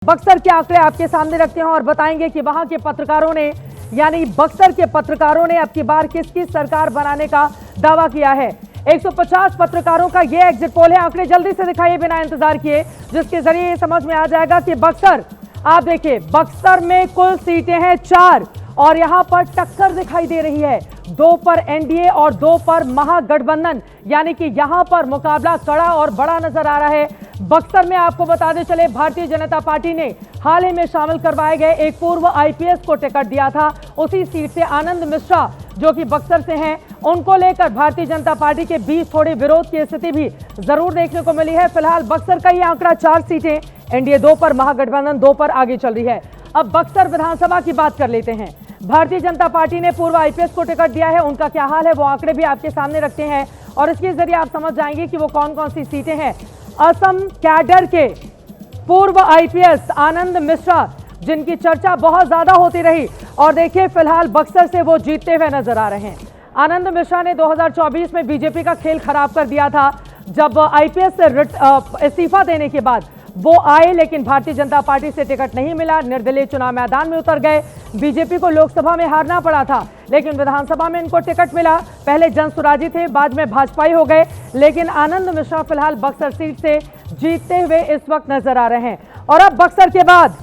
बक्सर के आंकड़े आपके सामने रखते हैं और बताएंगे कि वहां के पत्रकारों ने यानी बक्सर के पत्रकारों ने अब की बार किसकी सरकार बनाने का दावा किया है। 150 पत्रकारों का ये एग्जिट पोल है। आंकड़े जल्दी से दिखाइए बिना इंतजार किए, जिसके जरिए ये समझ में आ जाएगा कि बक्सर, आप देखिए बक्सर में कुल सीटें हैं 4 और यहां पर टक्कर दिखाई दे रही है, 2 पर एनडीए और 2 पर महागठबंधन, यानी कि यहां पर मुकाबला कड़ा और बड़ा नजर आ रहा है। बक्सर में आपको बताते चले, भारतीय जनता पार्टी ने हाल ही में शामिल करवाए गए एक पूर्व आईपीएस को टिकट दिया था। उसी सीट से आनंद मिश्रा जो कि बक्सर से हैं, उनको लेकर भारतीय जनता पार्टी के बीच थोड़ी विरोध की स्थिति भी जरूर देखने को मिली है। फिलहाल बक्सर का ये आंकड़ा 4 सीटें, एनडीए 2 पर, महागठबंधन 2 पर आगे चल रही है। अब बक्सर विधानसभा की बात कर लेते हैं। भारतीय जनता पार्टी ने पूर्व आईपीएस को टिकट दिया है, उनका क्या हाल है वो आंकड़े भी आपके सामने रखते हैं और इसके जरिए आप समझ जाएंगे कि वो कौन कौन सी सीटें हैं। असम कैडर के पूर्व आईपीएस आनंद मिश्रा, जिनकी चर्चा बहुत ज्यादा होती रही, और देखिए फिलहाल बक्सर से वो जीतते हुए नजर आ रहे हैं। आनंद मिश्रा ने 2024 में बीजेपी का खेल खराब कर दिया था, जब आईपीएस से इस्तीफा देने के बाद वो आए, लेकिन भारतीय जनता पार्टी से टिकट नहीं मिला, निर्दलीय चुनाव मैदान में उतर गए। बीजेपी को लोकसभा में हारना पड़ा था, लेकिन विधानसभा में इनको टिकट मिला। पहले जनसुराजी थे, बाद में भाजपाई हो गए, लेकिन आनंद मिश्रा फिलहाल बक्सर सीट से जीतते हुए इस वक्त नजर आ रहे हैं। और अब बक्सर के बाद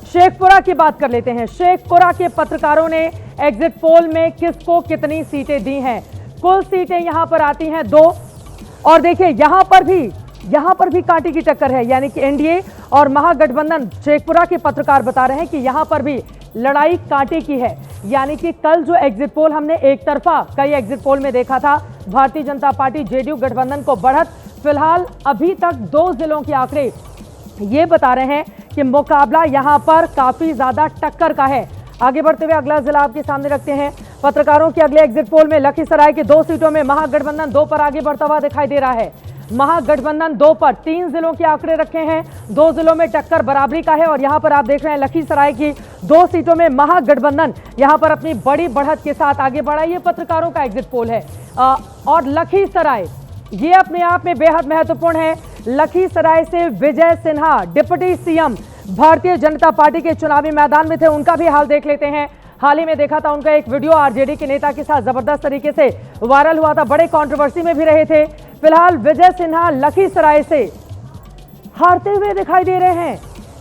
शेखपुरा की बात कर लेते हैं। शेखपुरा के पत्रकारों ने एग्जिट पोल में किसको कितनी सीटें दी हैं। कुल सीटें यहां पर आती हैं 2 और देखिए यहां पर भी कांटे की टक्कर है, यानी कि एनडीए और महागठबंधन। शेखपुरा के पत्रकार बता रहे हैं कि यहां पर भी लड़ाई कांटे की है, यानी कि कल जो एग्जिट पोल हमने एक तरफा कई एग्जिट पोल में देखा था, भारतीय जनता पार्टी जेडीयू गठबंधन को बढ़त, फिलहाल अभी तक 2 जिलों के आंकड़े ये बता रहे हैं कि मुकाबला यहां पर काफी ज्यादा टक्कर का है। आगे बढ़ते हुए अगला जिला आपके सामने रखते हैं। पत्रकारों के अगले एग्जिट पोल में लखीसराय के 2 सीटों में महागठबंधन 2 पर आगे बढ़ता हुआ दिखाई दे रहा है। महागठबंधन 2 पर, 3 जिलों के आंकड़े रखे हैं, 2 जिलों में टक्कर बराबरी का है और यहां पर आप देख रहे हैं लखीसराय की 2 सीटों में महागठबंधन यहां पर अपनी बड़ी बढ़त के साथ आगे बढ़ा। ये पत्रकारों का एग्जिट पोल है और लखीसराय ये अपने आप में बेहद महत्वपूर्ण है। लखीसराय से Vijay Sinha, deputy CM, Bharatiya Janata party के चुनावी मैदान में थे, उनका भी हाल देख लेते हैं। हाल ही में देखा था उनका एक वीडियो आरजेडी के नेता के साथ जबरदस्त तरीके से वायरल हुआ था, बड़े कंट्रोवर्सी में भी रहे थे। फिलहाल विजय सिन्हा लखीसराय से हारते हुए दिखाई दे रहे हैं।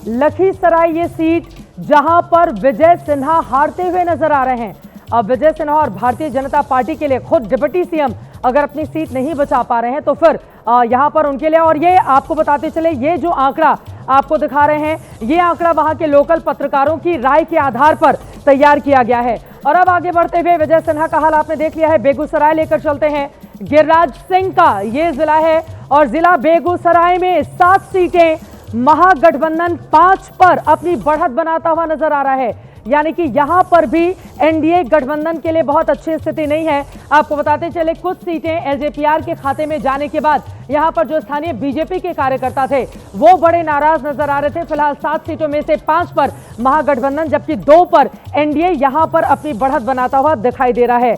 लखीसराय ये सीट जहां पर विजय सिन्हा हारते हुए नजर आ रहे हैं। अब विजय सिन्हा और भारतीय जनता पार्टी के लिए खुद डिप्टी सीएम अगर अपनी सीट नहीं बचा पा रहे हैं तो फिर यहां पर उनके लिए, और ये आपको बताते चले, ये जो आंकड़ा आपको दिखा रहे हैं, ये आंकड़ा वहां के लोकल पत्रकारों की राय के आधार पर तैयार किया गया है। और अब आगे बढ़ते हुए विजय सिन्हा का हाल आपने देख लिया है, बेगूसराय लेकर चलते हैं। गिरिराज सिंह का ये जिला है और जिला बेगूसराय में 7 सीटें, महागठबंधन 5 पर अपनी बढ़त बनाता हुआ नजर आ रहा है, यानी कि यहां पर भी एनडीए गठबंधन के लिए बहुत अच्छी स्थिति नहीं है। आपको बताते चले कुछ सीटें एलजेपीआर के खाते में जाने के बाद यहां पर जो स्थानीय बीजेपी के कार्यकर्ता थे वो बड़े नाराज नजर आ रहे थे। फिलहाल 7 सीटों में से 5 पर महागठबंधन, जबकि 2 पर एनडीए यहां पर अपनी बढ़त बनाता हुआ दिखाई दे रहा है।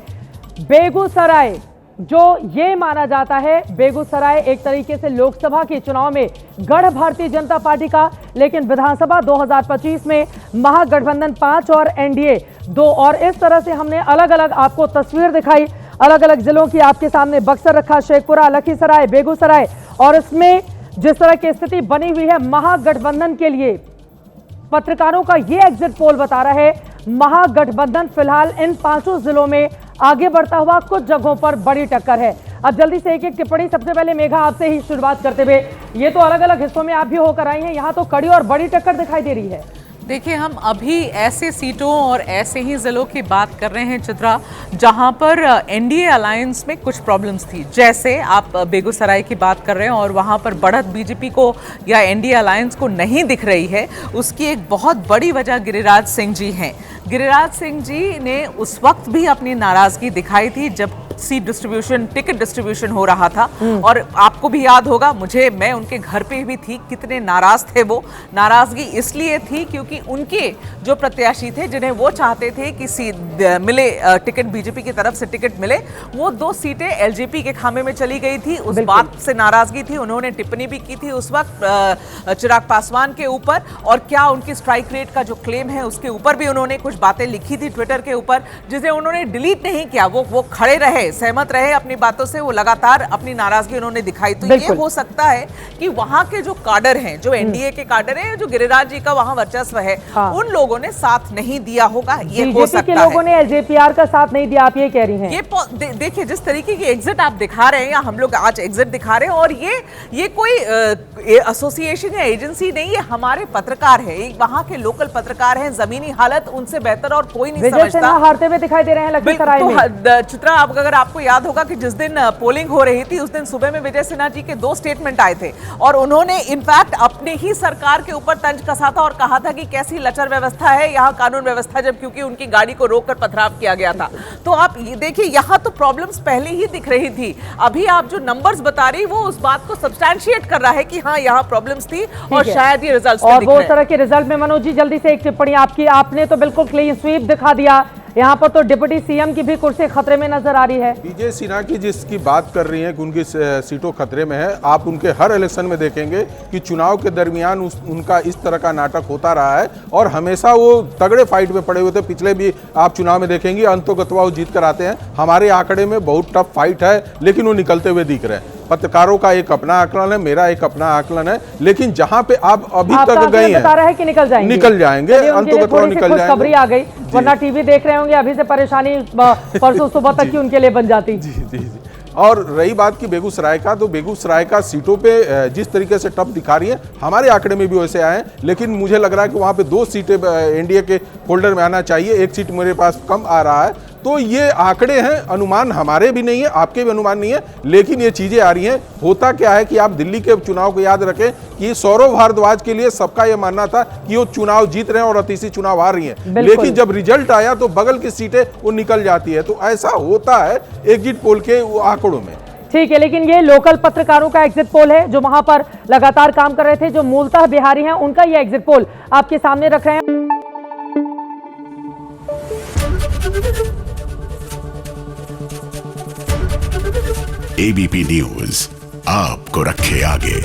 बेगूसराय जो ये माना जाता है, बेगूसराय एक तरीके से लोकसभा के चुनाव में गढ़ भारतीय जनता पार्टी का, लेकिन विधानसभा 2025 में महागठबंधन 5 और एनडीए 2, और इस तरह से हमने अलग अलग आपको तस्वीर दिखाई, अलग अलग जिलों की आपके सामने, बक्सर रखा, शेखपुरा, लखीसराय, बेगूसराय, और इसमें जिस तरह की स्थिति बनी हुई है महागठबंधन के लिए, पत्रकारों का ये एग्जिट पोल बता रहा है महागठबंधन फिलहाल इन 5 जिलों में आगे बढ़ता हुआ, कुछ जगहों पर बड़ी टक्कर है। अब जल्दी से एक एक टिप्पणी, सबसे पहले मेघा आपसे ही शुरुआत करते हुए, ये तो अलग अलग हिस्सों में आप भी होकर आई हैं, यहाँ तो कड़ी और बड़ी टक्कर दिखाई दे रही है। देखिए, हम अभी ऐसे सीटों और ऐसे ही जिलों की बात कर रहे हैं चित्रा, जहां पर एनडीए अलायंस में कुछ प्रॉब्लम्स थी। जैसे आप बेगूसराय की बात कर रहे हैं और वहां पर बढ़त बीजेपी को या एनडीए अलायंस को नहीं दिख रही है, उसकी एक बहुत बड़ी वजह गिरिराज सिंह जी हैं। गिरिराज सिंह जी ने उस वक्त भी अपनी नाराजगी दिखाई थी जब सीट डिस्ट्रीब्यूशन, टिकट डिस्ट्रीब्यूशन हो रहा था। और आपको भी याद होगा, मैं उनके घर पे भी थी, कितने नाराज थे वो। नाराजगी इसलिए थी क्योंकि उनके जो प्रत्याशी थे, जिन्हें वो चाहते थे कि मिले टिकट, बीजेपी की तरफ से टिकट मिले, वो 2 सीटें एलजेपी के खामे में चली गई थी। उस बात से नाराजगी थी। उन्होंने टिप्पणी भी की थी उस वक्त चिराग पासवान के ऊपर, और क्या उनकी स्ट्राइक रेट का जो क्लेम है उसके ऊपर भी उन्होंने कुछ बातें लिखी थी ट्विटर के ऊपर, जिसे उन्होंने डिलीट नहीं किया। वो खड़े रहे, सहमत रहे अपनी बातों से, वो लगातार अपनी नाराजगी उन्होंने दिखाई। तो ये हो सकता है कि वहां के जो काडर हैं, जो एनडीए के काडर हैं, जो गिरिराज जी का वहां वर्चस्व है, उन लोगों ने साथ नहीं दिया होगा। ये हो सकता है लोगों ने एलजेपीआर का साथ नहीं दिया, आप ये कह रही हैं। ये देखिए, जिस तरीके की एग्जिट आप दिखा रहे हैं, या हम लोग आज एग्जिट दिखा रहे हैं, और ये कोई एसोसिएशन या एजेंसी नहीं है, हमारे पत्रकार है, वहां के लोकल पत्रकार हैं। जमीनी हालत उनसे बेहतर और कोई नहीं समझता। हारते हुए दिखाई दे रहे हैं लखीसराय में। चित्रा, अगर आपको याद होगा कि जिस दिन पोलिंग हो रही थी, उस दिन सुबह में विजय सिन्हा जी के 2 स्टेटमेंट आए थे, और उन्होंने इनफैक्ट अपने ही सरकार के ऊपर तंज कसा था और कहा था कि कैसी लचर व्यवस्था है यहाँ कानून व्यवस्था, जब क्योंकि उनकी गाड़ी को रोककर पथराव किया गया था। तो आप ये देखिए, यहाँ तो प्रॉब्लम्स पहले ही दिख रही थी। अभी आप जो नंबर्स बता रही, वो उस बात को सब्सटैंशिएट कर रहा है कि हाँ, यहाँ प्रॉब्लम्स थी और शायद ये रिजल्ट्स और वो तरह के रिजल्ट में मनोज जी जल्दी से एक टिप्पणी आपकी। आपने तो बिल्कुल क्लीन स्वीप दिखा दिया, यहाँ पर तो डिप्टी सीएम की भी कुर्सी खतरे में नजर आ रही है। विजय सिन्हा की जिसकी बात कर रही हैं कि उनकी सीटों खतरे में है, आप उनके हर इलेक्शन में देखेंगे कि चुनाव के दरमियान उनका इस तरह का नाटक होता रहा है, और हमेशा वो तगड़े फाइट में पड़े हुए थे। पिछले भी आप चुनाव में देखेंगे, अंतोगत्वा वो जीत कर आते हैं। हमारे आंकड़े में बहुत टफ फाइट है, लेकिन वो निकलते हुए दिख रहे हैं। पत्रकारों का एक अपना आकलन है, मेरा एक अपना आकलन है, लेकिन जहां पे आप अभी तक गए हैं, बता रहे हैं कि निकल जाएंगे, अंतोगत्वा निकल जाएंगे। खबरी आ गई, वरना टीवी देख रहे होंगे, अभी से परेशानी परसों सुबह तक की उनके लिए बन जाती। जी। और रही बात की बेगूसराय का, तो बेगूसराय का सीटों पे जिस तरीके से टफ दिखा रही है, हमारे आंकड़े में भी वैसे आए हैं, लेकिन मुझे लग रहा है कि वहां पे 2 सीटें एनडीए के फोल्डर में आना चाहिए, 1 सीट मेरे पास कम आ रहा है। तो ये आंकड़े हैं, अनुमान हमारे भी नहीं है, आपके भी अनुमान नहीं है, लेकिन ये चीजें आ रही हैं। होता क्या है कि आप दिल्ली के चुनाव को याद रखें कि सौरभ भारद्वाज के लिए सबका ये मानना था कि वो चुनाव जीत रहे हैं और अतीसी चुनाव हार रही हैं, लेकिन जब रिजल्ट आया तो बगल की सीटें वो निकल जाती है। तो ऐसा होता है एग्जिट पोल के आंकड़ों में। ठीक है, लेकिन ये लोकल पत्रकारों का एग्जिट पोल है, जो वहां पर लगातार काम कर रहे थे, जो मूलतः बिहारी हैं, उनका ये एग्जिट पोल आपके सामने रख रहे हैं। एबीपी न्यूज आपको रखे आगे।